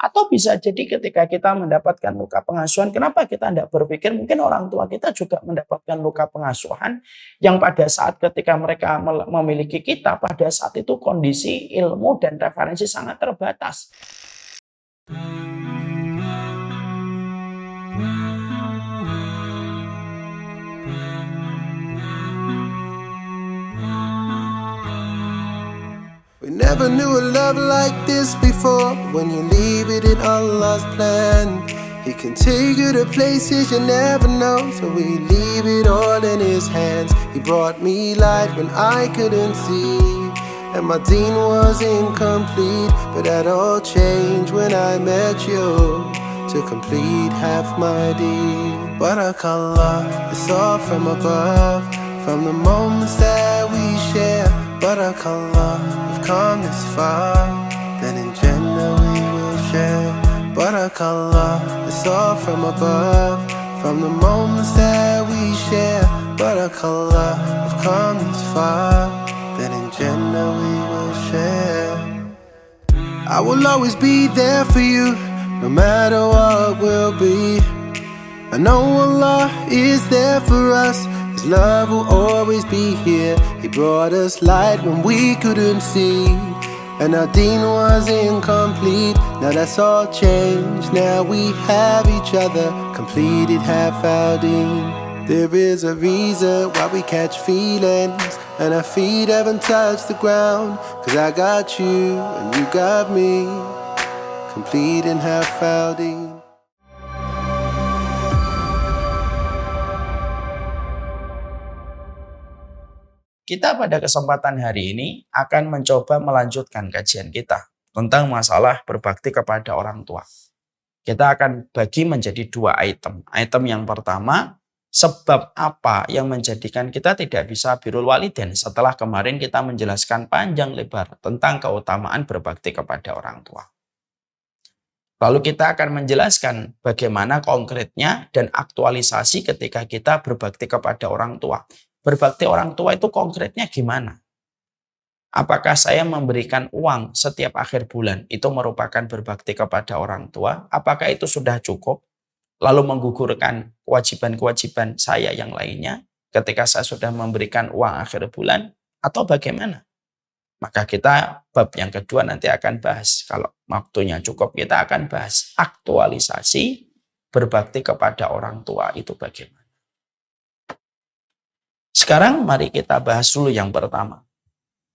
Atau bisa jadi ketika kita mendapatkan luka pengasuhan, kenapa kita tidak berpikir mungkin orang tua kita juga mendapatkan luka pengasuhan yang pada saat ketika mereka memiliki kita, pada saat itu kondisi ilmu dan referensi sangat terbatas. We never knew a love like this before. When you leave it in Allah's plan, He can take you to places you never know. So we leave it all in His hands. He brought me light when I couldn't see, and my deen was incomplete. But that all changed when I met you to complete half my deed. Barakallah, it's all from above, from the moments that we share. Barakallah, we've come this far, then in Jannah we will share. Barakallah, it's all from above, from the moments that we share. Barakallah, we've come this far, then in Jannah we will share. I will always be there for you, no matter what will be. I know Allah is there for us. His love will always be here. He brought us light when we couldn't see, and our deen was incomplete. Now that's all changed. Now we have each other, completed half our deen. There is a reason why we catch feelings, and our feet haven't touched the ground. Cause I got you and you got me, completing half our deen. Kita pada kesempatan hari ini akan mencoba melanjutkan kajian kita tentang masalah berbakti kepada orang tua. Kita akan bagi menjadi dua item. Item yang pertama, sebab apa yang menjadikan kita tidak bisa birrul walidain, setelah kemarin kita menjelaskan panjang lebar tentang keutamaan berbakti kepada orang tua. Lalu kita akan menjelaskan bagaimana konkretnya dan aktualisasi ketika kita berbakti kepada orang tua. Berbakti orang tua itu konkretnya gimana? Apakah saya memberikan uang setiap akhir bulan itu merupakan berbakti kepada orang tua? Apakah itu sudah cukup? Lalu menggugurkan kewajiban-kewajiban saya yang lainnya ketika saya sudah memberikan uang akhir bulan? Atau bagaimana? Maka kita bab yang kedua nanti akan bahas. Kalau waktunya cukup kita akan bahas aktualisasi berbakti kepada orang tua itu bagaimana. Sekarang mari kita bahas dulu yang pertama.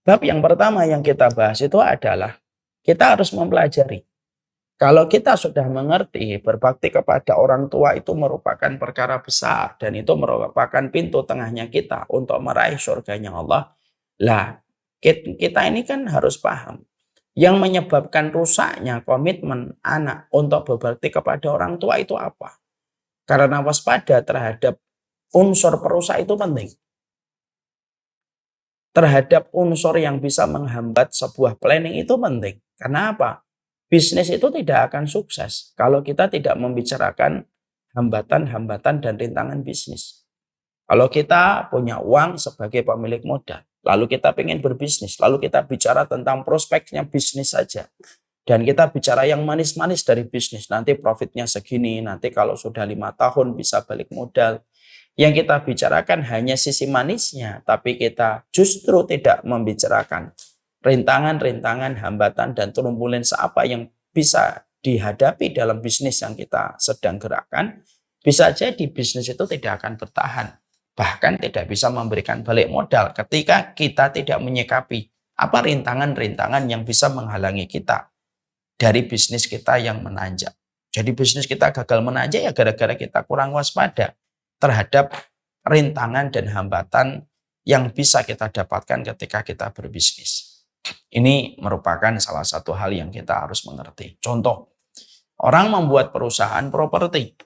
Bab yang pertama yang kita bahas itu adalah kita harus mempelajari. Kalau kita sudah mengerti berbakti kepada orang tua itu merupakan perkara besar dan itu merupakan pintu tengahnya kita untuk meraih surganya Allah. Lah, kita ini kan harus paham yang menyebabkan rusaknya komitmen anak untuk berbakti kepada orang tua itu apa? Karena waspada terhadap unsur perusak itu penting. Terhadap unsur yang bisa menghambat sebuah planning itu penting. Karena apa? Bisnis itu tidak akan sukses kalau kita tidak membicarakan hambatan-hambatan dan rintangan bisnis. Kalau kita punya uang sebagai pemilik modal, lalu kita ingin berbisnis, lalu kita bicara tentang prospeknya bisnis saja. Dan kita bicara yang manis-manis dari bisnis, nanti profitnya segini, nanti kalau sudah 5 tahun bisa balik modal. Yang kita bicarakan hanya sisi manisnya, tapi kita justru tidak membicarakan rintangan-rintangan, hambatan, dan turbulens apa yang bisa dihadapi dalam bisnis yang kita sedang gerakkan. Bisa jadi bisnis itu tidak akan bertahan, bahkan tidak bisa memberikan balik modal ketika kita tidak menyikapi apa rintangan-rintangan yang bisa menghalangi kita dari bisnis kita yang menanjak. Jadi bisnis kita gagal menanjak ya gara-gara kita kurang waspada terhadap rintangan dan hambatan yang bisa kita dapatkan ketika kita berbisnis. Ini merupakan salah satu hal yang kita harus mengerti. Contoh, orang membuat perusahaan properti.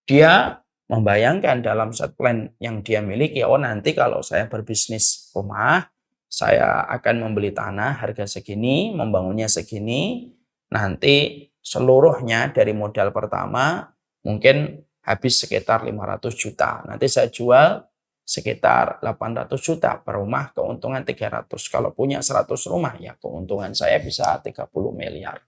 Dia membayangkan dalam set plan yang dia miliki, oh nanti kalau saya berbisnis rumah, saya akan membeli tanah harga segini, membangunnya segini, nanti seluruhnya dari modal pertama mungkin habis sekitar 500 juta. Nanti saya jual sekitar 800 juta per rumah, keuntungan 300. Kalau punya 100 rumah ya keuntungan saya bisa 30 miliar.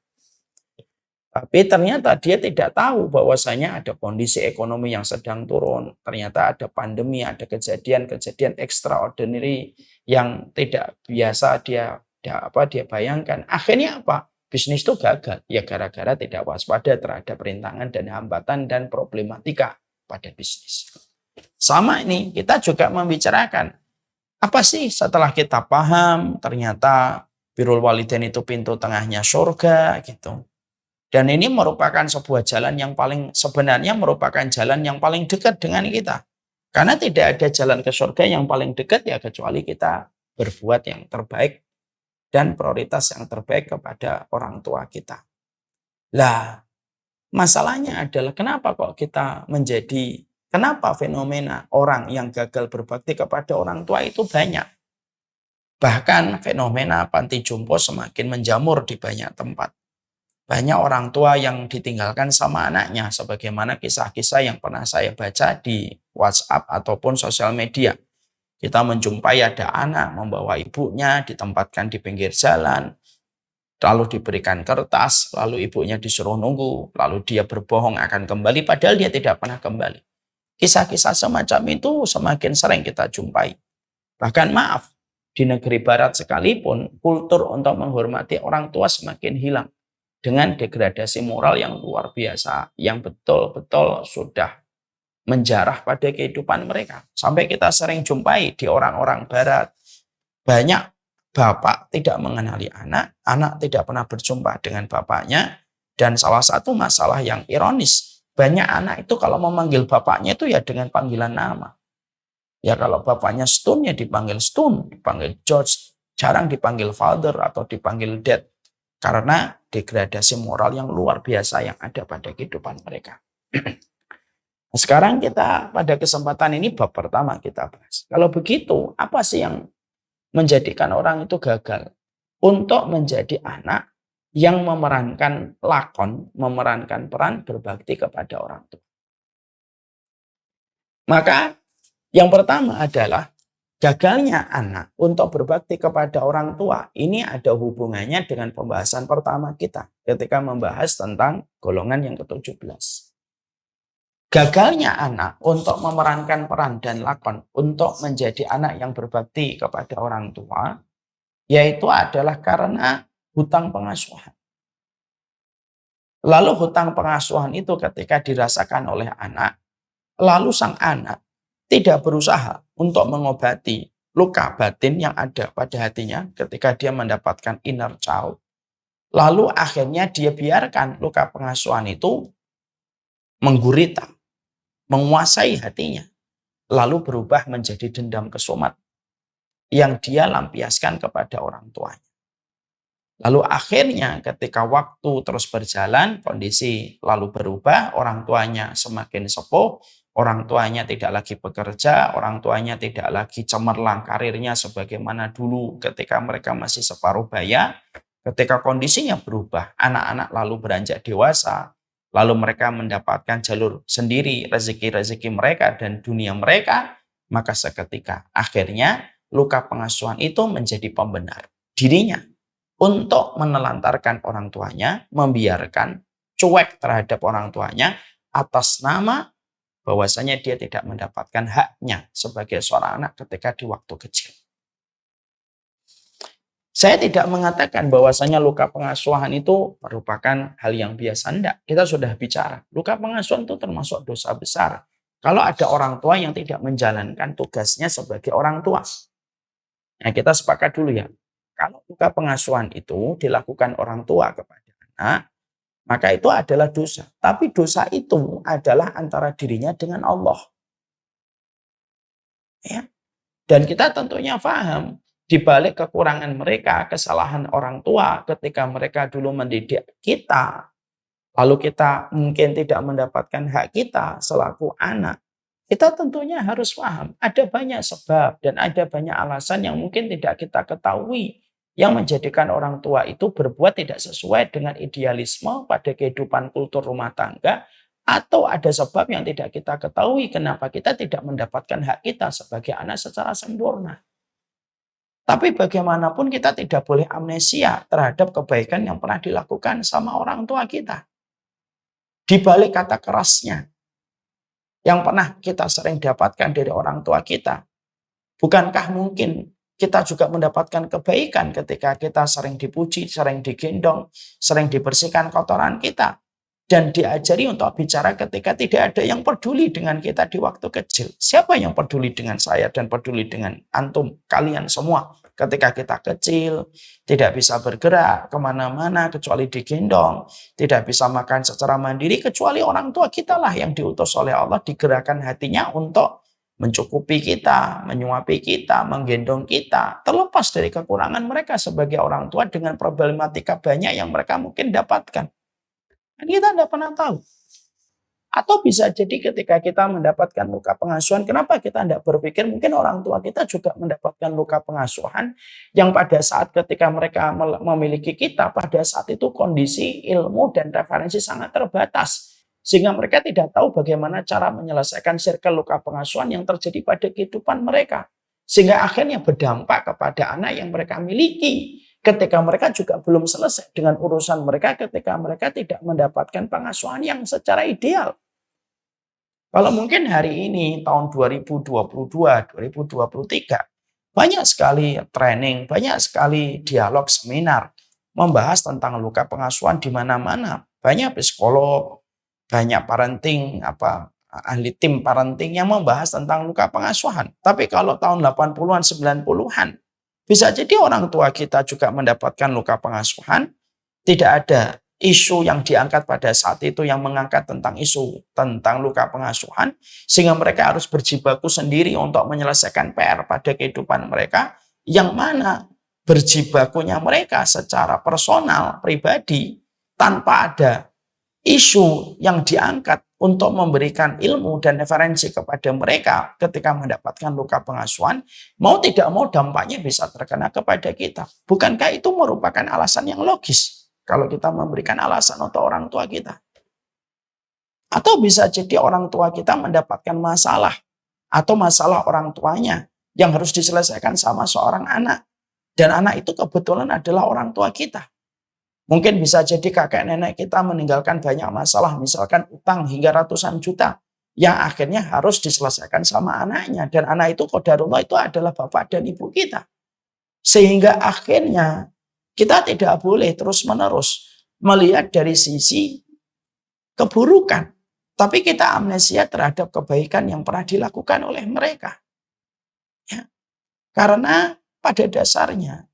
Tapi ternyata dia tidak tahu bahwasanya ada kondisi ekonomi yang sedang turun. Ternyata ada pandemi, ada kejadian-kejadian extraordinary yang tidak biasa dia bayangkan. Akhirnya apa? Bisnis itu gagal. Ya gara-gara tidak waspada terhadap rintangan dan hambatan dan problematika pada bisnis. Sama ini, kita juga membicarakan apa sih setelah kita paham ternyata birrul walidain itu pintu tengahnya surga gitu. Dan ini merupakan sebuah jalan yang sebenarnya merupakan jalan yang paling dekat dengan kita. Karena tidak ada jalan ke surga yang paling dekat ya kecuali kita berbuat yang terbaik dan prioritas yang terbaik kepada orang tua kita. Lah, masalahnya adalah kenapa fenomena orang yang gagal berbakti kepada orang tua itu banyak. Bahkan fenomena panti jompo semakin menjamur di banyak tempat. Banyak orang tua yang ditinggalkan sama anaknya, sebagaimana kisah-kisah yang pernah saya baca di WhatsApp ataupun sosial media. Kita menjumpai ada anak membawa ibunya, ditempatkan di pinggir jalan, lalu diberikan kertas, lalu ibunya disuruh nunggu, lalu dia berbohong akan kembali, padahal dia tidak pernah kembali. Kisah-kisah semacam itu semakin sering kita jumpai. Bahkan maaf, di negeri barat sekalipun, kultur untuk menghormati orang tua semakin hilang. Dengan degradasi moral yang luar biasa, yang betul-betul sudah menjarah pada kehidupan mereka. Sampai kita sering jumpai di orang-orang barat, banyak bapak tidak mengenali anak, anak tidak pernah berjumpa dengan bapaknya, dan salah satu masalah yang ironis, banyak anak itu kalau memanggil bapaknya itu ya dengan panggilan nama. Ya kalau bapaknya Stun ya dipanggil Stun, dipanggil George, jarang dipanggil father atau dipanggil dad. Karena degradasi moral yang luar biasa yang ada pada kehidupan mereka. Sekarang kita pada kesempatan ini bab pertama kita bahas. Kalau begitu, apa sih yang menjadikan orang itu gagal? Untuk menjadi anak yang memerankan lakon, memerankan peran berbakti kepada orang tua. Maka yang pertama adalah gagalnya anak untuk berbakti kepada orang tua. Ini ada hubungannya dengan pembahasan pertama kita ketika membahas tentang golongan yang ke-17. Gagalnya anak untuk memerankan peran dan lakon untuk menjadi anak yang berbakti kepada orang tua, yaitu adalah karena hutang pengasuhan. Lalu hutang pengasuhan itu ketika dirasakan oleh anak, lalu sang anak tidak berusaha untuk mengobati luka batin yang ada pada hatinya ketika dia mendapatkan inner child. Lalu akhirnya dia biarkan luka pengasuhan itu menggurita, menguasai hatinya. Lalu berubah menjadi dendam kesumat yang dia lampiaskan kepada orang tuanya. Lalu akhirnya ketika waktu terus berjalan, kondisi lalu berubah, orang tuanya semakin sepuh, orang tuanya tidak lagi bekerja, orang tuanya tidak lagi cemerlang karirnya sebagaimana dulu ketika mereka masih separuh baya. Ketika kondisinya berubah, anak-anak lalu beranjak dewasa, lalu mereka mendapatkan jalur sendiri, rezeki-rezeki mereka dan dunia mereka, maka seketika akhirnya luka pengasuhan itu menjadi pembenar dirinya untuk menelantarkan orang tuanya, membiarkan cuek terhadap orang tuanya atas nama bahwasanya dia tidak mendapatkan haknya sebagai seorang anak ketika di waktu kecil. Saya tidak mengatakan bahwasanya luka pengasuhan itu merupakan hal yang biasa. Tidak, kita sudah bicara. Luka pengasuhan itu termasuk dosa besar. Kalau ada orang tua yang tidak menjalankan tugasnya sebagai orang tua. Nah, kita sepakat dulu ya. Kalau luka pengasuhan itu dilakukan orang tua kepada anak, maka itu adalah dosa. Tapi dosa itu adalah antara dirinya dengan Allah. Ya. Dan kita tentunya paham di balik kekurangan mereka, kesalahan orang tua ketika mereka dulu mendidik kita, lalu kita mungkin tidak mendapatkan hak kita selaku anak. Kita tentunya harus paham ada banyak sebab dan ada banyak alasan yang mungkin tidak kita ketahui yang menjadikan orang tua itu berbuat tidak sesuai dengan idealisme pada kehidupan kultur rumah tangga, atau ada sebab yang tidak kita ketahui kenapa kita tidak mendapatkan hak kita sebagai anak secara sempurna. Tapi bagaimanapun kita tidak boleh amnesia terhadap kebaikan yang pernah dilakukan sama orang tua kita. di balik kata kerasnya yang pernah kita sering dapatkan dari orang tua kita? Bukankah mungkin kita juga mendapatkan kebaikan ketika kita sering dipuji, sering digendong, sering dibersihkan kotoran kita, dan diajari untuk bicara ketika tidak ada yang peduli dengan kita di waktu kecil? Siapa yang peduli dengan saya dan peduli dengan antum, kalian semua? Ketika kita kecil, tidak bisa bergerak kemana-mana kecuali digendong, tidak bisa makan secara mandiri kecuali orang tua kita lah yang diutus oleh Allah, digerakkan hatinya untuk mencukupi kita, menyuapi kita, menggendong kita. Terlepas dari kekurangan mereka sebagai orang tua dengan problematika banyak yang mereka mungkin dapatkan. Dan kita tidak pernah tahu. Atau bisa jadi ketika kita mendapatkan luka pengasuhan, kenapa kita tidak berpikir mungkin orang tua kita juga mendapatkan luka pengasuhan yang pada saat ketika mereka memiliki kita, pada saat itu kondisi ilmu dan referensi sangat terbatas. Sehingga mereka tidak tahu bagaimana cara menyelesaikan circle luka pengasuhan yang terjadi pada kehidupan mereka. Sehingga akhirnya berdampak kepada anak yang mereka miliki. Ketika mereka juga belum selesai dengan urusan mereka ketika mereka tidak mendapatkan pengasuhan yang secara ideal. Kalau mungkin hari ini tahun 2022, 2023, banyak sekali training, banyak sekali dialog seminar membahas tentang luka pengasuhan di mana-mana. Banyak psikolog, banyak parenting, ahli tim parenting yang membahas tentang luka pengasuhan. Tapi kalau tahun 80-an, 90-an, bisa jadi orang tua kita juga mendapatkan luka pengasuhan. Tidak ada isu yang diangkat pada saat itu yang mengangkat tentang isu tentang luka pengasuhan. Sehingga mereka harus berjibaku sendiri untuk menyelesaikan PR pada kehidupan mereka. Yang mana berjibakunya mereka secara personal, pribadi, tanpa ada isu yang diangkat untuk memberikan ilmu dan referensi kepada mereka ketika mendapatkan luka pengasuhan, mau tidak mau dampaknya bisa terkena kepada kita. Bukankah itu merupakan alasan yang logis kalau kita memberikan alasan untuk orang tua kita? Atau bisa jadi orang tua kita mendapatkan masalah atau masalah orang tuanya yang harus diselesaikan sama seorang anak. Dan anak itu kebetulan adalah orang tua kita. Mungkin bisa jadi kakek nenek kita meninggalkan banyak masalah, misalkan utang hingga ratusan juta, yang akhirnya harus diselesaikan sama anaknya. Dan anak itu qadarullah itu adalah bapak dan ibu kita. Sehingga akhirnya kita tidak boleh terus-menerus melihat dari sisi keburukan. Tapi kita amnesia terhadap kebaikan yang pernah dilakukan oleh mereka. Ya. Karena pada dasarnya,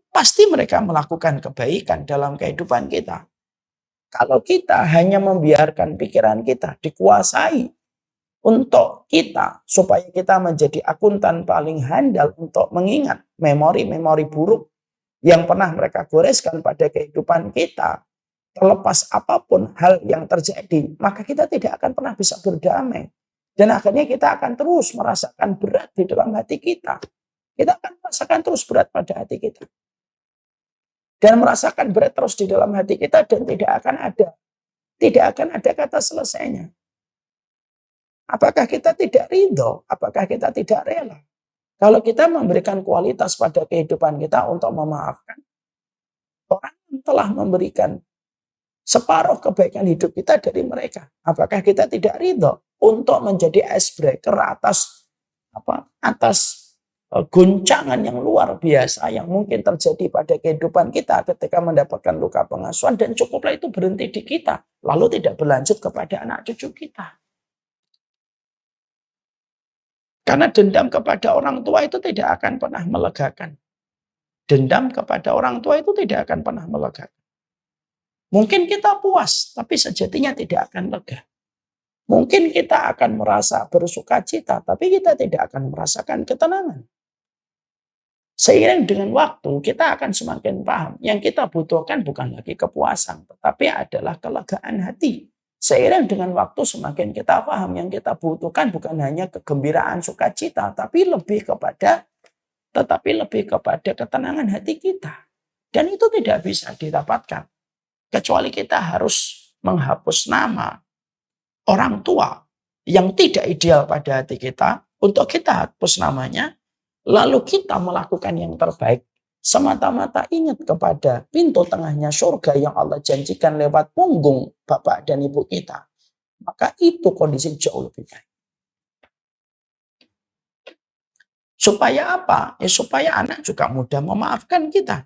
pasti mereka melakukan kebaikan dalam kehidupan kita. Kalau kita hanya membiarkan pikiran kita dikuasai untuk kita, supaya kita menjadi akuntan paling handal untuk mengingat memori-memori buruk yang pernah mereka goreskan pada kehidupan kita, terlepas apapun hal yang terjadi, maka kita tidak akan pernah bisa berdamai. Dan akhirnya kita akan terus merasakan berat di dalam hati kita. Kita akan merasakan terus berat pada hati kita. Dan merasakan berat terus di dalam hati kita dan tidak akan ada kata selesainya. Apakah kita tidak ridho? Apakah kita tidak rela? Kalau kita memberikan kualitas pada kehidupan kita untuk memaafkan orang yang telah memberikan separuh kebaikan hidup kita dari mereka, apakah kita tidak ridho untuk menjadi icebreaker atas guncangan yang luar biasa yang mungkin terjadi pada kehidupan kita ketika mendapatkan luka pengasuhan, dan cukuplah itu berhenti di kita, lalu tidak berlanjut kepada anak cucu kita. Karena dendam kepada orang tua itu tidak akan pernah melegakan. Dendam kepada orang tua itu tidak akan pernah melegakan. Mungkin kita puas, tapi sejatinya tidak akan lega. Mungkin kita akan merasa bersukacita, tapi kita tidak akan merasakan ketenangan. Seiring dengan waktu, kita akan semakin paham. Yang kita butuhkan bukan lagi kepuasan, tetapi adalah kelegaan hati. Seiring dengan waktu, semakin kita paham. Yang kita butuhkan bukan hanya kegembiraan, sukacita, tapi lebih kepada ketenangan hati kita. Dan itu tidak bisa didapatkan, kecuali kita harus menghapus nama orang tua yang tidak ideal pada hati kita, untuk kita hapus namanya, lalu kita melakukan yang terbaik semata-mata ingat kepada pintu tengahnya surga yang Allah janjikan lewat punggung bapak dan ibu kita, maka itu kondisi jauh lebih baik. Supaya apa? Ya supaya anak juga mudah memaafkan kita.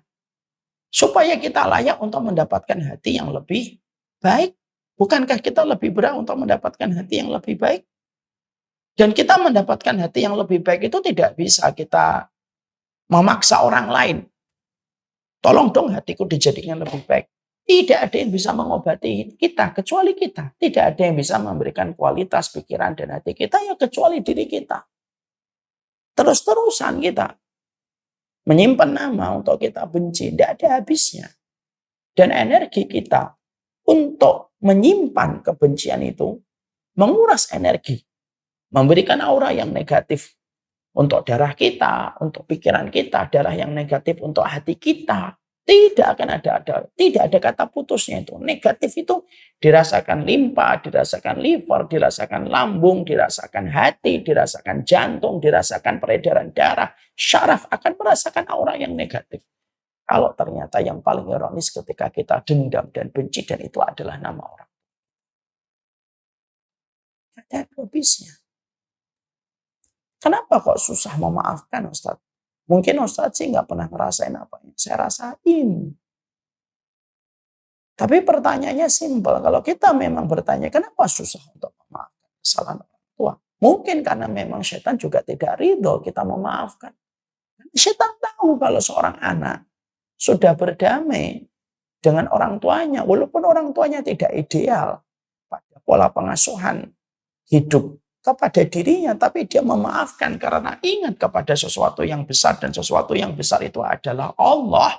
Supaya kita layak untuk mendapatkan hati yang lebih baik. Bukankah kita lebih berhak untuk mendapatkan hati yang lebih baik? Dan kita mendapatkan hati yang lebih baik itu tidak bisa kita memaksa orang lain. Tolong dong hatiku dijadikan lebih baik. Tidak ada yang bisa mengobati kita kecuali kita. Tidak ada yang bisa memberikan kualitas pikiran dan hati kita ya kecuali diri kita. Terus-terusan kita menyimpan nama untuk kita benci. Tidak ada habisnya. Dan energi kita untuk menyimpan kebencian itu menguras energi. Memberikan aura yang negatif untuk darah kita, untuk pikiran kita, darah yang negatif untuk hati kita. Tidak ada kata putusnya itu. Negatif itu dirasakan limpa, dirasakan liver, dirasakan lambung, dirasakan hati, dirasakan jantung, dirasakan peredaran darah. Syaraf akan merasakan aura yang negatif. Kalau ternyata yang paling ironis ketika kita dendam dan benci dan itu adalah nama orang. Ada habisnya. Kenapa kok susah memaafkan Ustaz? Mungkin Ustaz sih nggak pernah ngerasain apa yang saya rasain. Tapi pertanyaannya simpel. Kalau kita memang bertanya kenapa susah untuk memaafkan kesalahan orang tua? Mungkin karena memang setan juga tidak ridho kita memaafkan. Setan tahu kalau seorang anak sudah berdamai dengan orang tuanya. Walaupun orang tuanya tidak ideal pada pola pengasuhan hidup kepada dirinya, tapi dia memaafkan karena ingat kepada sesuatu yang besar dan sesuatu yang besar itu adalah Allah.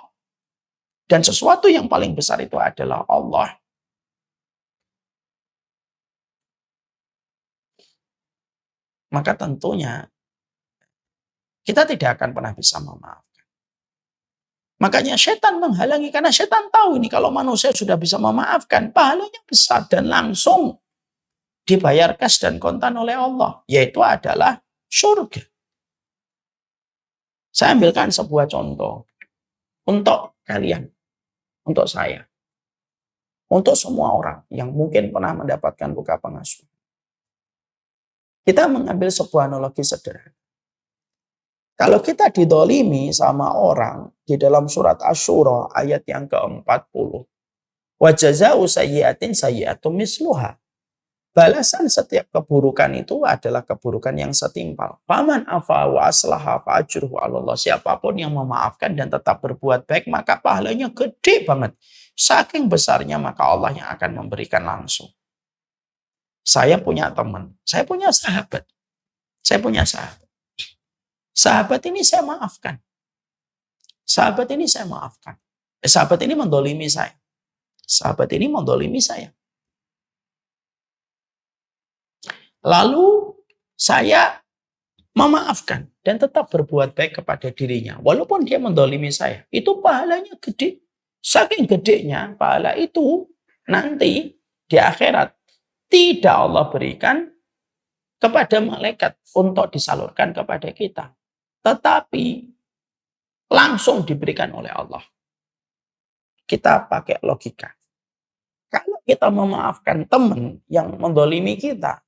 Dan sesuatu yang paling besar itu adalah Allah. Maka tentunya kita tidak akan pernah bisa memaafkan. Makanya setan menghalangi karena setan tahu ini kalau manusia sudah bisa memaafkan, pahalanya besar dan langsung dibayar kas dan kontan oleh Allah, yaitu adalah surga. Saya ambilkan sebuah contoh untuk kalian, untuk saya, untuk semua orang yang mungkin pernah mendapatkan luka pengasuhan. Kita mengambil sebuah analogi sederhana. Kalau kita didolimi sama orang di dalam surat Asy-Syura ayat yang ke-40, wa jazaa'u sayyi'atin sayyi'atun misluha. Balasan setiap keburukan itu adalah keburukan yang setimpal. Faman afa wa aslaha fa ajruhu 'ala Allah. Siapapun yang memaafkan dan tetap berbuat baik, maka pahalanya gede banget. Saking besarnya maka Allah yang akan memberikan langsung. Saya punya teman, saya punya sahabat. Saya punya sahabat. Sahabat ini saya maafkan. Sahabat ini saya maafkan. Sahabat ini mendolimi saya. Sahabat ini mendolimi saya. Lalu saya memaafkan dan tetap berbuat baik kepada dirinya. Walaupun dia mendolimi saya. Itu pahalanya gede. Saking gedenya pahala itu nanti di akhirat tidak Allah berikan kepada malaikat untuk disalurkan kepada kita. Tetapi langsung diberikan oleh Allah. Kita pakai logika. Kalau kita memaafkan teman yang mendolimi kita,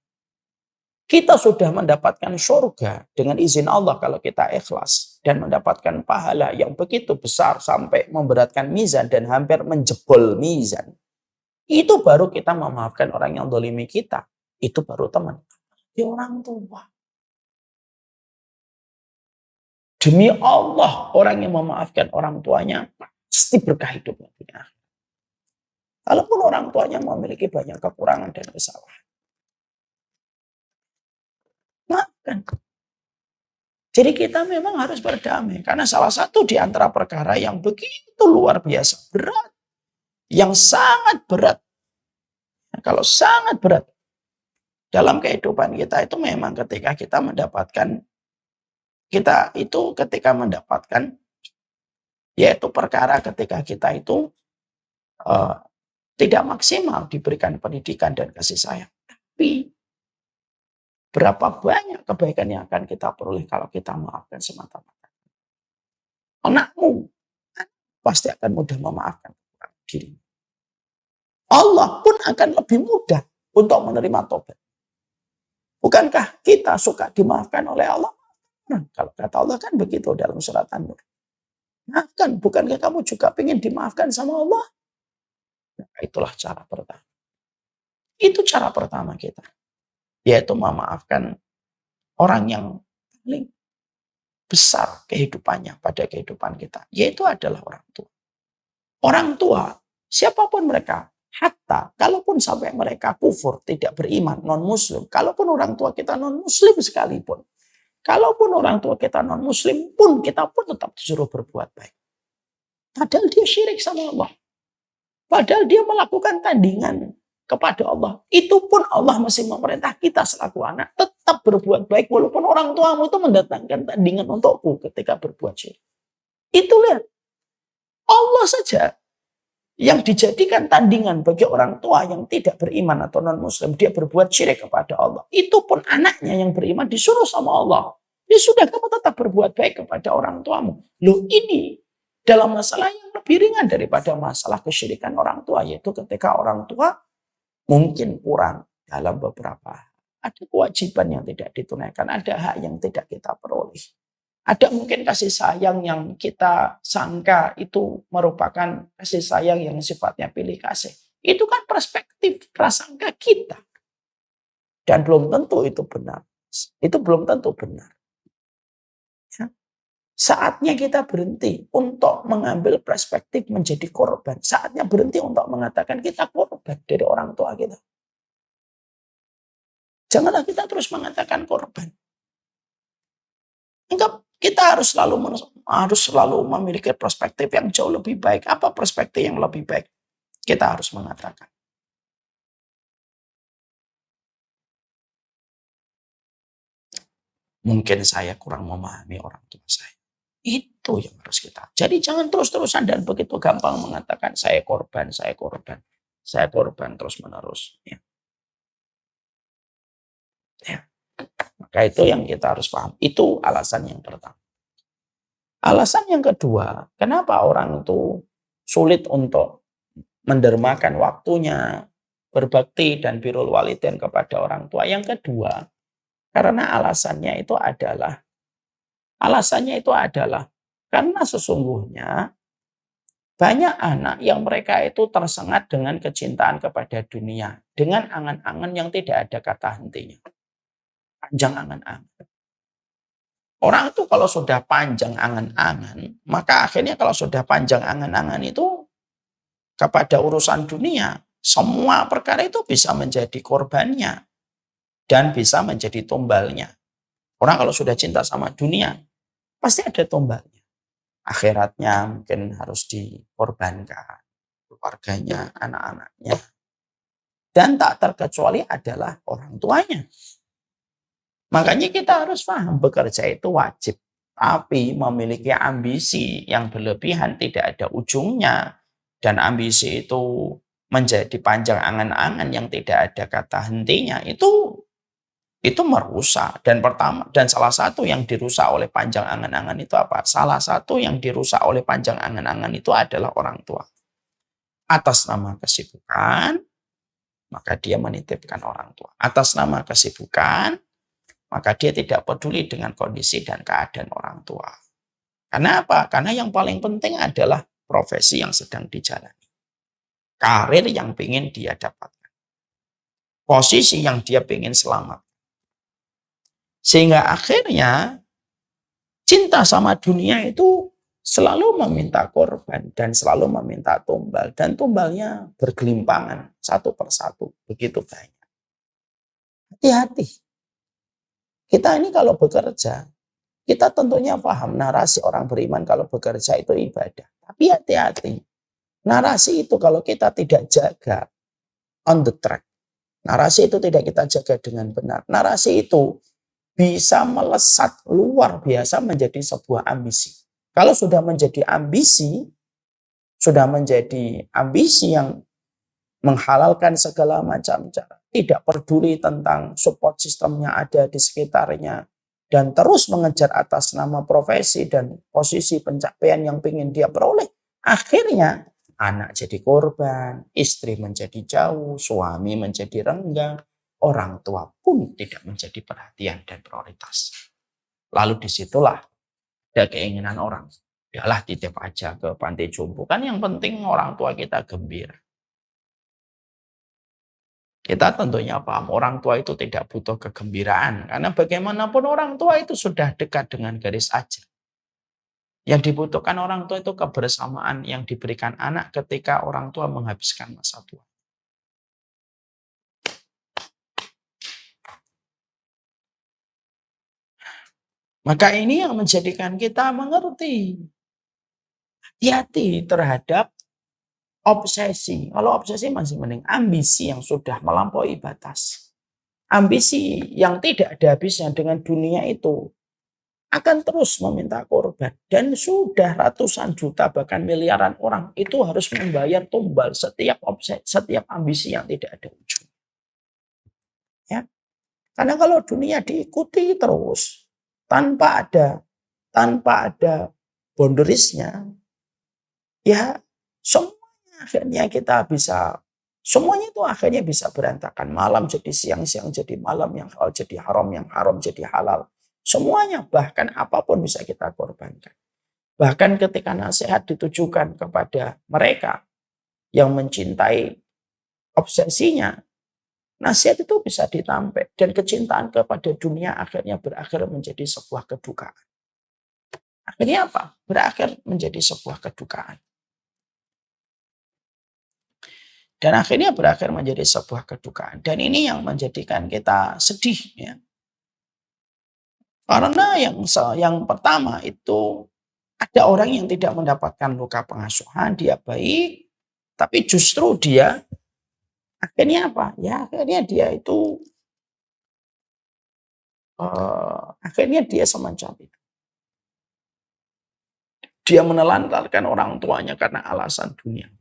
kita sudah mendapatkan surga dengan izin Allah kalau kita ikhlas. Dan mendapatkan pahala yang begitu besar sampai memberatkan mizan dan hampir menjebol mizan. Itu baru kita memaafkan orang yang dolimi kita. Itu baru teman. Di orang tua. Demi Allah, orang yang memaafkan orang tuanya pasti berkah hidupnya. Walaupun orang tuanya memiliki banyak kekurangan dan kesalahan. Maafkan. Jadi kita memang harus berdamai. Karena salah satu di antara perkara yang begitu luar biasa berat. Yang sangat berat. Kalau sangat berat. Dalam kehidupan kita itu memang ketika kita mendapatkan. Kita itu ketika mendapatkan. Yaitu perkara ketika kita itu. Tidak maksimal diberikan pendidikan dan kasih sayang. Tapi. Berapa banyak kebaikan yang akan kita peroleh kalau kita maafkan semata-mata. Anakmu pasti akan mudah memaafkan dirinya. Allah pun akan lebih mudah untuk menerima tobat. Bukankah kita suka dimaafkan oleh Allah? Nah, kalau kata Allah kan begitu dalam surat An-Nur. Maafkan, bukankah kamu juga ingin dimaafkan sama Allah? Nah, itulah cara pertama. Itu cara pertama kita. Yaitu memaafkan orang yang paling besar kehidupannya pada kehidupan kita. Yaitu adalah orang tua. Orang tua, siapapun mereka. Hatta, kalaupun sampai mereka kufur, tidak beriman, non-muslim. Kalaupun orang tua kita non-muslim sekalipun. Kalaupun orang tua kita non-muslim pun, kita pun tetap disuruh berbuat baik. Padahal dia syirik sama Allah. Padahal dia melakukan tandingan kepada Allah. Itu pun Allah masih memerintah kita selaku anak. Tetap berbuat baik walaupun orang tuamu itu mendatangkan tandingan untukku ketika berbuat syirik. Itu lihat. Allah saja yang dijadikan tandingan bagi orang tua yang tidak beriman atau non-muslim. Dia berbuat syirik kepada Allah. Itu pun anaknya yang beriman disuruh sama Allah. Ya sudah, kamu tetap berbuat baik kepada orang tuamu. Loh, ini dalam masalah yang lebih ringan daripada masalah kesyirikan orang tua. Yaitu ketika orang tua mungkin kurang dalam beberapa. Ada kewajiban yang tidak ditunaikan. Ada hak yang tidak kita peroleh. Ada mungkin kasih sayang yang kita sangka itu merupakan kasih sayang yang sifatnya pilih kasih. Itu kan perspektif prasangka kita. Dan belum tentu itu benar. Itu belum tentu benar. Ya. Saatnya kita berhenti untuk mengambil perspektif menjadi korban. Saatnya berhenti untuk mengatakan kita korban dari orang tua kita. Janganlah kita terus mengatakan korban. Enggak. Kita harus selalu memiliki perspektif yang jauh lebih baik. Apa perspektif yang lebih baik? Kita harus mengatakan. Mungkin saya kurang memahami orang tua saya. Itu yang harus kita. Jadi jangan terus-terusan dan begitu gampang mengatakan saya korban terus menerus. Ya. Maka itu yang kita harus paham. Itu alasan yang pertama. Alasan yang kedua, kenapa orang itu sulit untuk mendermakan waktunya, berbakti dan birrul walidain kepada orang tua. Yang kedua, karena alasannya itu adalah karena sesungguhnya banyak anak yang mereka itu tersengat dengan kecintaan kepada dunia, dengan angan-angan yang tidak ada kata hentinya. Panjang angan-angan. Orang itu kalau sudah panjang angan-angan, maka akhirnya kalau sudah panjang angan-angan itu kepada urusan dunia, semua perkara itu bisa menjadi korbannya dan bisa menjadi tumbalnya. Orang kalau sudah cinta sama dunia, pasti ada tumbalnya. Akhiratnya mungkin harus dikorbankan, keluarganya, anak-anaknya. Dan tak terkecuali adalah orang tuanya. Makanya kita harus paham bekerja itu wajib. Tapi memiliki ambisi yang berlebihan tidak ada ujungnya. Dan ambisi itu menjadi panjang angan-angan yang tidak ada kata hentinya. Itu merusak. Dan salah satu yang dirusak oleh panjang angan-angan itu apa? Salah satu yang dirusak oleh panjang angan-angan itu adalah orang tua. Atas nama kesibukan, maka dia menitipkan orang tua. Atas nama kesibukan, maka dia tidak peduli dengan kondisi dan keadaan orang tua. Karena apa? Karena yang paling penting adalah profesi yang sedang dijalani. Karir yang ingin dia dapatkan. Posisi yang dia ingin selamat. Sehingga akhirnya cinta sama dunia itu selalu meminta korban dan selalu meminta tumbal. Dan tumbalnya bergelimpangan satu persatu. Begitu banyak. Hati-hati. Kita ini kalau bekerja, kita tentunya paham narasi orang beriman kalau bekerja itu ibadah. Tapi hati-hati. Narasi itu kalau kita tidak jaga on the track. Narasi itu tidak kita jaga dengan benar. Narasi itu bisa melesat luar biasa menjadi sebuah ambisi. Kalau sudah menjadi ambisi yang menghalalkan segala macam cara. Tidak peduli tentang support sistemnya ada di sekitarnya. Dan terus mengejar atas nama profesi dan posisi pencapaian yang ingin dia peroleh. Akhirnya anak jadi korban, istri menjadi jauh, suami menjadi renggang, orang tua pun tidak menjadi perhatian dan prioritas. Lalu disitulah ada keinginan orang, udahlah titip aja ke panti jompo, kan yang penting orang tua kita gembira. Kita tentunya paham orang tua itu tidak butuh kegembiraan, karena bagaimanapun orang tua itu sudah dekat dengan garis ajar. Yang dibutuhkan orang tua itu kebersamaan yang diberikan anak ketika orang tua menghabiskan masa tua. Maka ini yang menjadikan kita mengerti. Hati-hati terhadap obsesi. Kalau obsesi masih mending, ambisi yang sudah melampaui batas. Ambisi yang tidak ada habisnya dengan dunia itu akan terus meminta korban. Dan sudah ratusan juta bahkan miliaran orang itu harus membayar tumbal setiap ambisi yang tidak ada ujung. Ya. Karena kalau dunia diikuti terus tanpa ada boundariesnya, ya semuanya itu akhirnya bisa berantakan. Malam jadi siang, siang jadi malam, yang halal jadi haram, yang haram jadi halal. Semuanya, bahkan apapun bisa kita korbankan. Bahkan ketika nasihat ditujukan kepada mereka yang mencintai obsesinya, nasihat itu bisa ditampek. Dan kecintaan kepada dunia akhirnya berakhir menjadi sebuah kedukaan. Akhirnya apa? Berakhir menjadi sebuah kedukaan. Dan akhirnya berakhir menjadi sebuah kedukaan. Dan ini yang menjadikan kita sedih, ya. Karena yang pertama itu ada orang yang tidak mendapatkan luka pengasuhan, dia baik, tapi justru dia akhirnya apa? Ya akhirnya dia itu akhirnya dia semacam itu. Dia menelantarkan orang tuanya karena alasan dunia.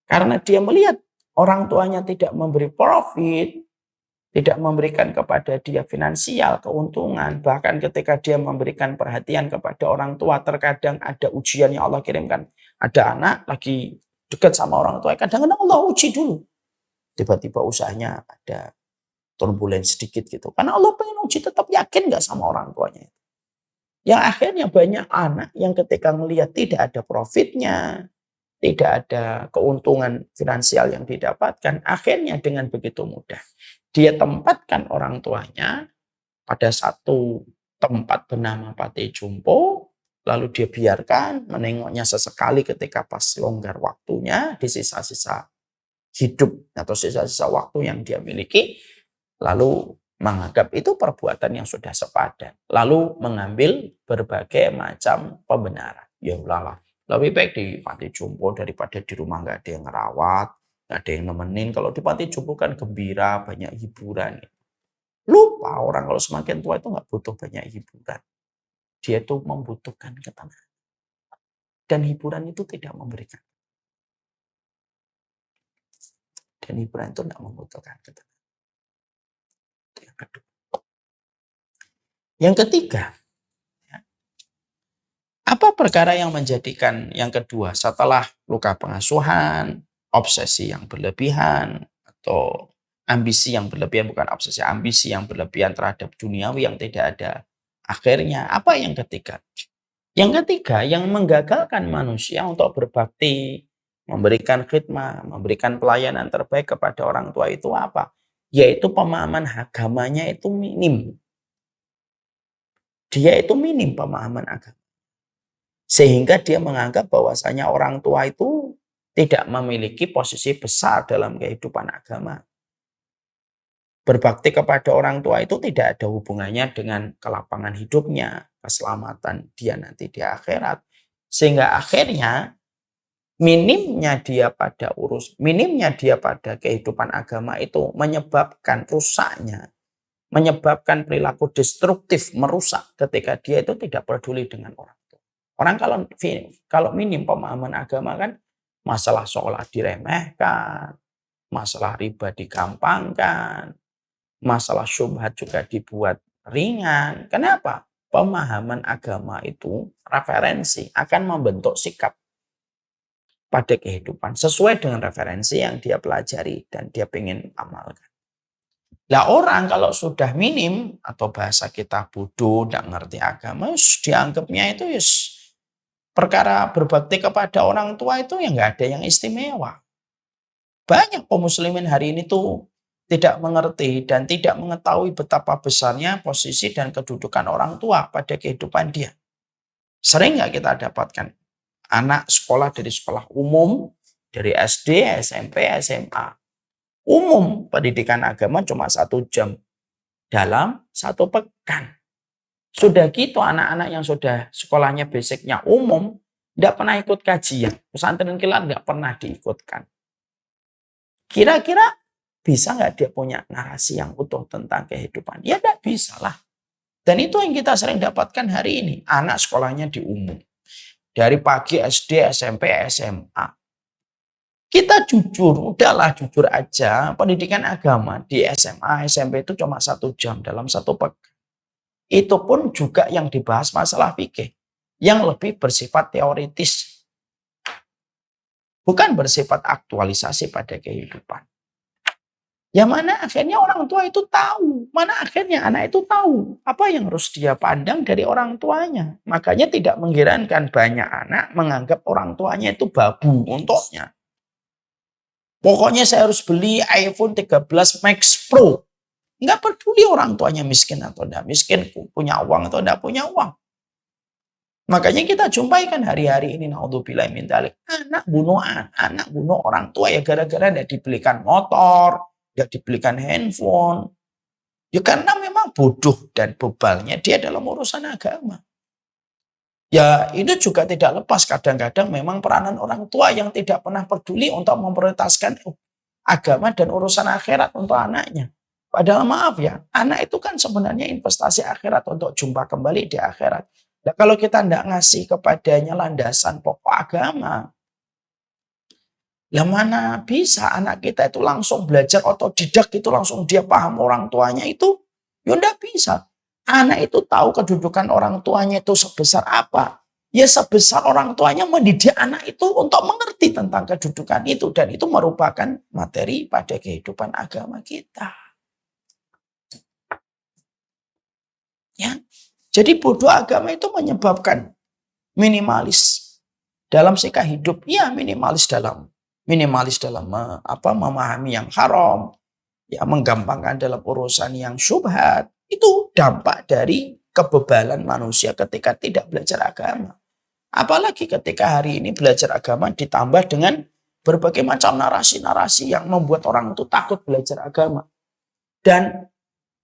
Karena dia melihat orang tuanya tidak memberi profit, tidak memberikan kepada dia finansial, keuntungan. Bahkan ketika dia memberikan perhatian kepada orang tua, terkadang ada ujian yang Allah kirimkan. Ada anak lagi dekat sama orang tua, kadang-kadang Allah uji dulu. Tiba-tiba usahanya ada turbulence sedikit gitu. Karena Allah pengen uji, tetap yakin gak sama orang tuanya. Yang akhirnya banyak anak yang ketika melihat tidak ada profitnya, tidak ada keuntungan finansial yang didapatkan, akhirnya dengan begitu mudah dia tempatkan orang tuanya pada satu tempat bernama Panti Jompo, lalu dia biarkan menengoknya sesekali ketika pas longgar waktunya di sisa-sisa hidup atau sisa-sisa waktu yang dia miliki, lalu menganggap itu perbuatan yang sudah sepadan, lalu mengambil berbagai macam pembenaran. Ya ulala, lebih baik di Panti Jompo daripada di rumah nggak ada yang ngerawat, nggak ada yang nemenin. Kalau di Panti Jompo kan gembira, banyak hiburan. Lupa orang kalau semakin tua itu nggak butuh banyak hiburan. Dia itu membutuhkan ketenangan. Dan hiburan itu tidak memberikan. Dan hiburan itu tidak membutuhkan ketenangan. Itu yang kedua. Yang ketiga, apa perkara yang menjadikan yang kedua setelah luka pengasuhan, obsesi yang berlebihan, atau ambisi yang berlebihan, bukan obsesi, ambisi yang berlebihan terhadap duniawi yang tidak ada akhirnya. Apa yang ketiga? Yang ketiga, yang menggagalkan manusia untuk berbakti, memberikan khidmat, memberikan pelayanan terbaik kepada orang tua itu apa? Yaitu pemahaman agamanya itu minim. Dia itu minim pemahaman agama. Sehingga dia menganggap bahwasanya orang tua itu tidak memiliki posisi besar dalam kehidupan agama. Berbakti kepada orang tua itu tidak ada hubungannya dengan kelapangan hidupnya, keselamatan dia nanti di akhirat. Sehingga akhirnya minimnya dia pada kehidupan agama itu menyebabkan rusaknya, menyebabkan perilaku destruktif, merusak ketika dia itu tidak peduli dengan orang tua. Orang kalau minim pemahaman agama kan masalah sholat diremehkan, masalah riba digampangkan, masalah syubhat juga dibuat ringan. Kenapa? pemahaman agama itu referensi akan membentuk sikap pada kehidupan sesuai dengan referensi yang dia pelajari dan dia ingin amalkan. Lah orang kalau sudah minim atau bahasa kita bodoh, tidak ngerti agama, dianggapnya itu perkara berbakti kepada orang tua itu ya nggak ada yang istimewa. Banyak kaum muslimin hari ini tuh tidak mengerti dan tidak mengetahui betapa besarnya posisi dan kedudukan orang tua pada kehidupan dia. Sering nggak kita dapatkan anak sekolah dari sekolah umum, dari SD, SMP, SMA. Umum pendidikan agama cuma 1 jam dalam 1 pekan. Sudah gitu anak-anak yang sudah sekolahnya basicnya umum, tidak pernah ikut kajian. Pesantren kilat nggak pernah diikutkan. Kira-kira bisa nggak dia punya narasi yang utuh tentang kehidupan? Ya nggak bisa lah. Dan itu yang kita sering dapatkan hari ini. Anak sekolahnya di umum. Dari pagi SD, SMP, SMA. Kita jujur, udahlah jujur aja. Pendidikan agama di SMA, SMP itu cuma 1 jam dalam 1 pekan. Itu pun juga yang dibahas masalah fikih. Yang lebih bersifat teoritis. Bukan bersifat aktualisasi pada kehidupan. Ya mana akhirnya orang tua itu tahu. Mana akhirnya anak itu tahu. Apa yang harus dia pandang dari orang tuanya. Makanya tidak mengherankan banyak anak menganggap orang tuanya itu babu untuknya. Pokoknya saya harus beli iPhone 13 Max Pro. Nggak peduli orang tuanya miskin atau tidak miskin. Punya uang atau tidak punya uang. Makanya kita jumpai kan hari-hari ini. Naudzubillah min dzalik. Anak bunuh orang tua ya gara-gara tidak dibelikan motor. Tidak dibelikan handphone. Ya karena memang bodoh dan bebalnya dia dalam urusan agama. Ya itu juga tidak lepas kadang-kadang memang peranan orang tua yang tidak pernah peduli untuk memprioritaskan agama dan urusan akhirat untuk anaknya. Padahal maaf ya, anak itu kan sebenarnya investasi akhirat untuk jumpa kembali di akhirat. Nah, kalau kita tidak ngasih kepadanya landasan pokok agama, lah mana bisa anak kita itu langsung belajar otodidak itu langsung dia paham orang tuanya itu. Ya enggak bisa. Anak itu tahu kedudukan orang tuanya itu sebesar apa. Ya sebesar orang tuanya mendidik anak itu untuk mengerti tentang kedudukan itu. Dan itu merupakan materi pada kehidupan agama kita. Ya. Jadi bodoh agama itu menyebabkan minimalis dalam sikap hidup. Ya minimalis dalam memahami yang haram, ya menggampangkan dalam urusan yang syubhat. Itu dampak dari kebebalan manusia ketika tidak belajar agama. Apalagi ketika hari ini belajar agama ditambah dengan berbagai macam narasi-narasi yang membuat orang itu takut belajar agama. Dan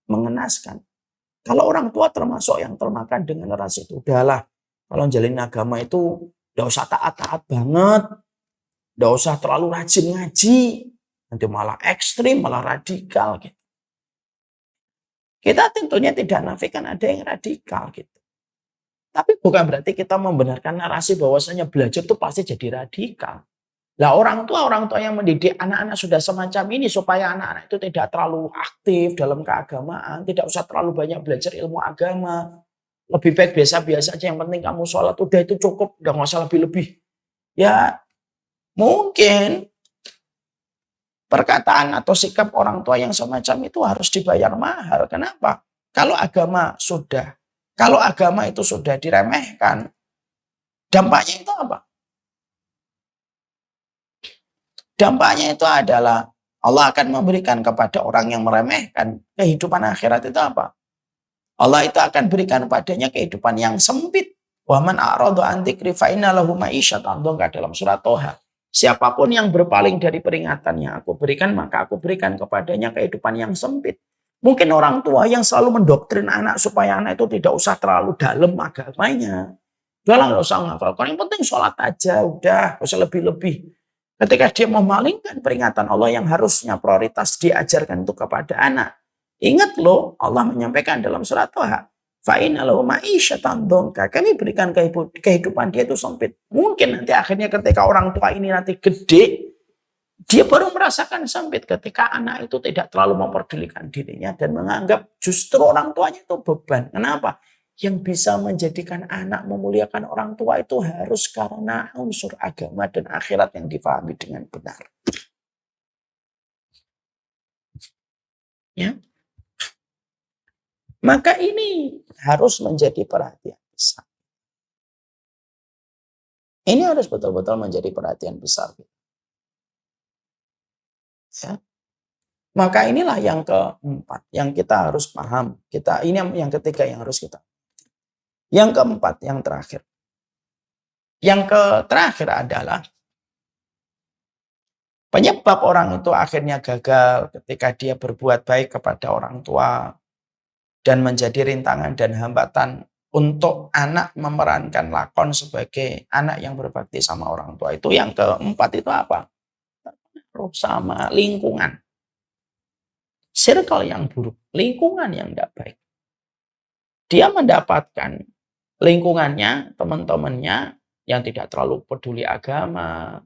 mengenaskan. Kalau orang tua termasuk yang termakan dengan narasi itu, udahlah kalau jalin agama itu udah usah taat-taat banget. Nggak usah terlalu rajin ngaji. Nanti malah ekstrim, malah radikal. Gitu. Kita tentunya tidak nafikan ada yang radikal. Gitu. Tapi bukan berarti kita membenarkan narasi bahwasanya belajar itu pasti jadi radikal. Lah orang tua yang mendidik anak-anak sudah semacam ini supaya anak-anak itu tidak terlalu aktif dalam keagamaan. Tidak usah terlalu banyak belajar ilmu agama. Lebih baik biasa-biasa aja. Yang penting kamu sholat udah itu cukup. Udah nggak usah lebih-lebih. Ya mungkin perkataan atau sikap orang tua yang semacam itu harus dibayar mahal. Kenapa? Kalau agama itu sudah diremehkan, dampaknya itu apa? Dampaknya itu adalah Allah akan memberikan kepada orang yang meremehkan kehidupan akhirat itu apa? Allah itu akan berikan padanya kehidupan yang sempit. Wa man a'rada an dzikri fa inna lahu ma'isyatan dhanka dalam surat Toha. Siapapun yang berpaling dari peringatan yang aku berikan, maka aku berikan kepadanya kehidupan yang sempit. Mungkin orang tua yang selalu mendoktrin anak supaya anak itu tidak usah terlalu dalam agamanya. Udahlah nggak usah menghafalkan, yang penting sholat aja, udah nggak usah lebih-lebih. Ketika dia memalingkan peringatan Allah yang harusnya prioritas diajarkan itu kepada anak. Ingat loh, Allah menyampaikan dalam surat Toha. Fa'inna lahu ma'isyatan dhanka. Kami berikan kehidupan dia itu sempit. Mungkin nanti akhirnya ketika orang tua ini nanti gede, dia baru merasakan sempit ketika anak itu tidak terlalu memperdulikan dirinya dan menganggap justru orang tuanya itu beban. Kenapa? Yang bisa menjadikan anak memuliakan orang tua itu harus karena unsur agama dan akhirat yang dipahami dengan benar. Ya. Maka ini harus menjadi perhatian besar. Ini harus betul-betul menjadi perhatian besar. Ya. Maka inilah yang keempat yang kita harus paham. Ini yang ketiga yang harus kita. Yang keempat, yang terakhir. Yang terakhir adalah penyebab orang itu akhirnya gagal ketika dia berbuat baik kepada orang tua dan menjadi rintangan dan hambatan untuk anak memerankan lakon sebagai anak yang berbakti sama orang tua. Itu yang keempat itu apa? Terpengaruh sama lingkungan. Circle yang buruk, lingkungan yang tidak baik. Dia mendapatkan lingkungannya, teman-temannya yang tidak terlalu peduli agama,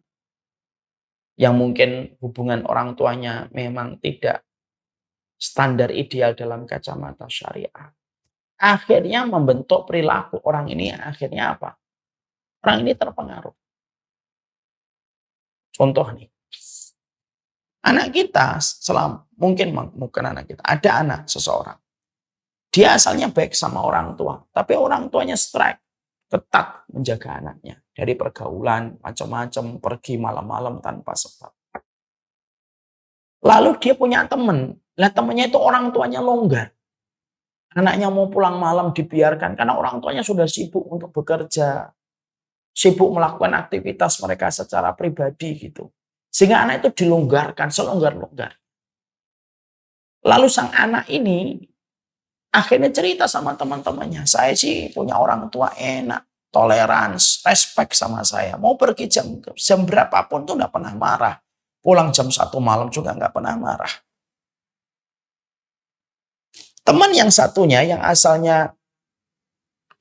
yang mungkin hubungan orang tuanya memang tidak standar ideal dalam kacamata syariah. Akhirnya membentuk perilaku orang ini, akhirnya apa? Orang ini terpengaruh. Contoh nih, anak kita, mungkin bukan anak kita, ada anak seseorang. Dia asalnya baik sama orang tua, tapi orang tuanya strike, ketat menjaga anaknya. Dari pergaulan, macam-macam, pergi malam-malam tanpa sebab. Lalu dia punya teman. Lah temannya itu orang tuanya longgar. Anaknya mau pulang malam dibiarkan karena orang tuanya sudah sibuk untuk bekerja. Sibuk melakukan aktivitas mereka secara pribadi gitu. Sehingga anak itu dilonggarkan, selonggar-longgar. Lalu sang anak ini akhirnya cerita sama teman-temannya. Saya sih punya orang tua enak, toleransi, respect sama saya. Mau pergi jam berapapun tuh nggak pernah marah. Pulang jam 1 malam juga nggak pernah marah. Teman yang satunya yang asalnya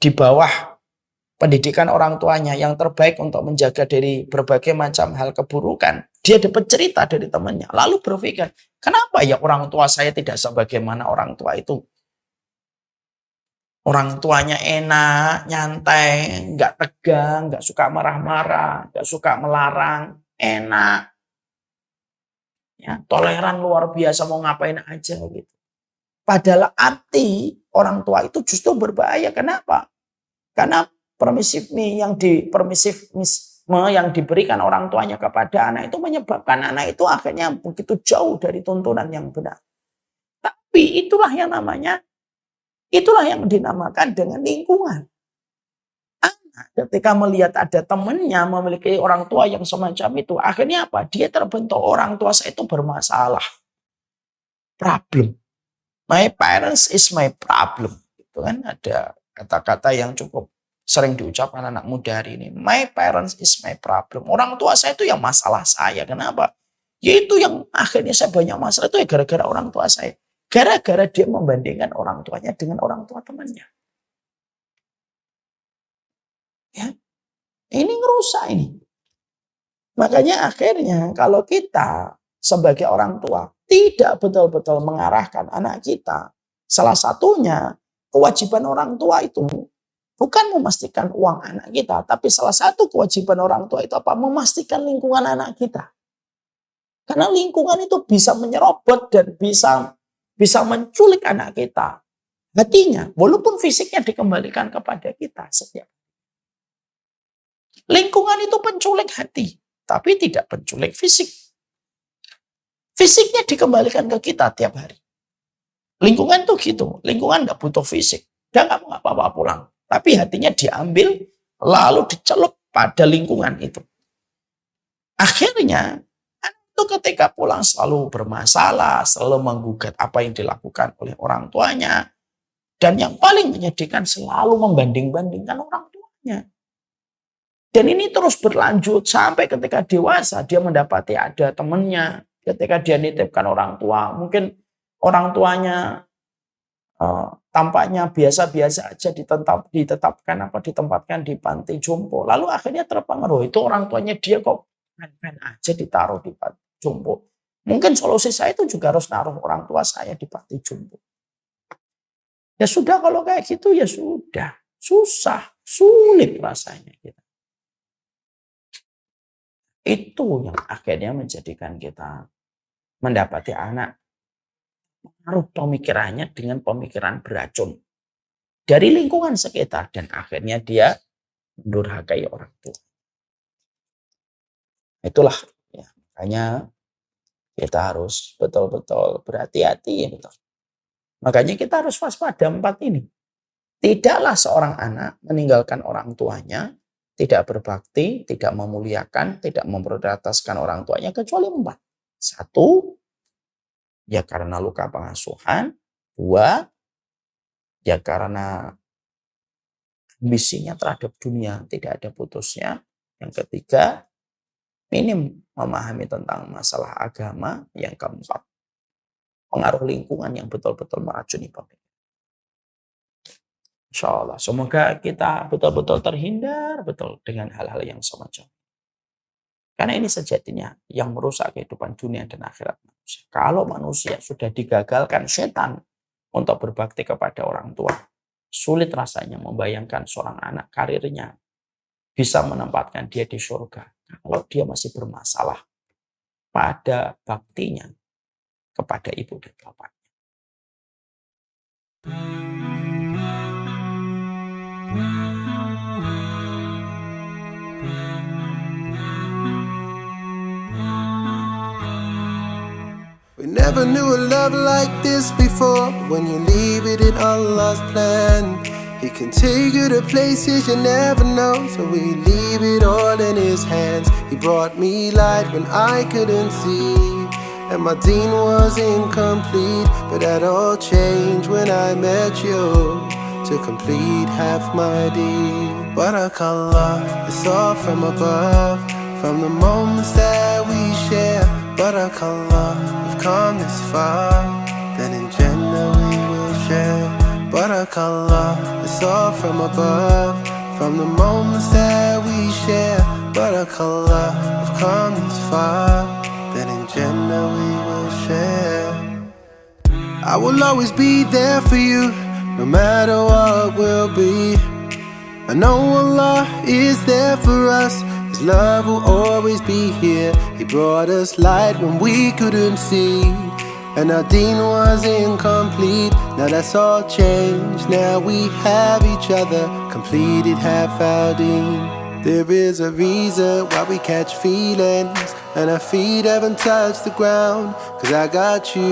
di bawah pendidikan orang tuanya yang terbaik untuk menjaga dari berbagai macam hal keburukan. Dia dapat cerita dari temannya. Lalu berpikir, kenapa ya orang tua saya tidak sebagaimana orang tua itu? Orang tuanya enak, nyantai, nggak tegang, nggak suka marah-marah, nggak suka melarang, enak. Ya, toleran luar biasa, mau ngapain aja gitu. Padahal arti orang tua itu justru berbahaya. Kenapa? Karena permisifme yang diberikan orang tuanya kepada anak itu menyebabkan anak itu akhirnya begitu jauh dari tuntunan yang benar. Tapi itulah yang dinamakan dengan lingkungan. Anak ketika melihat ada temannya memiliki orang tua yang semacam itu, akhirnya apa? Dia terbentuk orang tua saya itu bermasalah. Problem. My parents is my problem. Itu kan ada kata-kata yang cukup sering diucapkan anak muda hari ini. My parents is my problem. Orang tua saya itu yang masalah saya. Kenapa? Yaitu yang akhirnya saya banyak masalah itu ya gara-gara orang tua saya. Gara-gara dia membandingkan orang tuanya dengan orang tua temannya. Ya, ini ngerusak ini. Makanya akhirnya kalau kita sebagai orang tua tidak betul-betul mengarahkan anak kita, salah satunya kewajiban orang tua itu bukan memastikan uang anak kita, tapi salah satu kewajiban orang tua itu apa? Memastikan lingkungan anak kita. Karena lingkungan itu bisa menyerobot dan bisa menculik anak kita. Hatinya, walaupun fisiknya dikembalikan kepada kita setiap. Lingkungan itu penculik hati, tapi tidak penculik fisik. Fisiknya dikembalikan ke kita tiap hari. Lingkungan tuh gitu. Lingkungan nggak butuh fisik. Dia nggak mau apa-apa pulang. Tapi hatinya diambil lalu dicelup pada lingkungan itu. Akhirnya itu ketika pulang selalu bermasalah, selalu menggugat apa yang dilakukan oleh orang tuanya. Dan yang paling menyedihkan selalu membanding-bandingkan orang tuanya. Dan ini terus berlanjut sampai ketika dewasa dia mendapati ada temannya. Ketika dia nitipkan orang tua, mungkin orang tuanya tampaknya biasa-biasa aja ditempatkan di panti jompo. Lalu akhirnya terpengaruh itu orang tuanya dia kok main-main aja ditaruh di panti jompo. Mungkin solusi saya itu juga harus naruh orang tua saya di panti jompo. Ya sudah kalau kayak gitu ya sudah. Susah, sulit rasanya kita. Itu yang akhirnya menjadikan kita mendapati anak menaruh pemikirannya dengan pemikiran beracun dari lingkungan sekitar dan akhirnya dia mendurhakai orang tua. Itulah ya, makanya kita harus betul-betul berhati-hati ya betul. Makanya kita harus waspada 4 ini. Tidaklah seorang anak meninggalkan orang tuanya, tidak berbakti, tidak memuliakan, tidak memprioritaskan orang tuanya kecuali 4. 1, ya karena luka pengasuhan. 2, ya karena ambisinya terhadap dunia tidak ada putusnya. Yang ketiga, minim memahami tentang masalah agama. Yang keempat, pengaruh lingkungan yang betul-betul meracuni pemikiran. Insya Allah, semoga kita betul-betul terhindar betul dengan hal-hal yang semacam. Karena ini sejatinya yang merusak kehidupan dunia dan akhirat manusia. Kalau manusia sudah digagalkan setan untuk berbakti kepada orang tua, sulit rasanya membayangkan seorang anak karirnya bisa menempatkan dia di surga kalau dia masih bermasalah pada baktinya kepada ibu dan bapaknya. We never knew a love like this before. When you leave it in Allah's plan, He can take you to places you never know. So we leave it all in His hands. He brought me light when I couldn't see, and my deen was incomplete. But that all changed when I met you to complete half my deen. Barakallah, it's all from above, from the moments that we share. Barakallah, we've come this far, then in Jannah we will share. Barakallah, it's all from above, from the moments that we share. Barakallah, we've come this far, then in Jannah we will share. I will always be there for you, no matter what will be. I know Allah is there for us. His love will always be here. He brought us light when we couldn't see, and our deen was incomplete. Now that's all changed. Now we have each other, completed half our deen. There is a reason why we catch feelings, and our feet haven't touched the ground, 'cause I got you.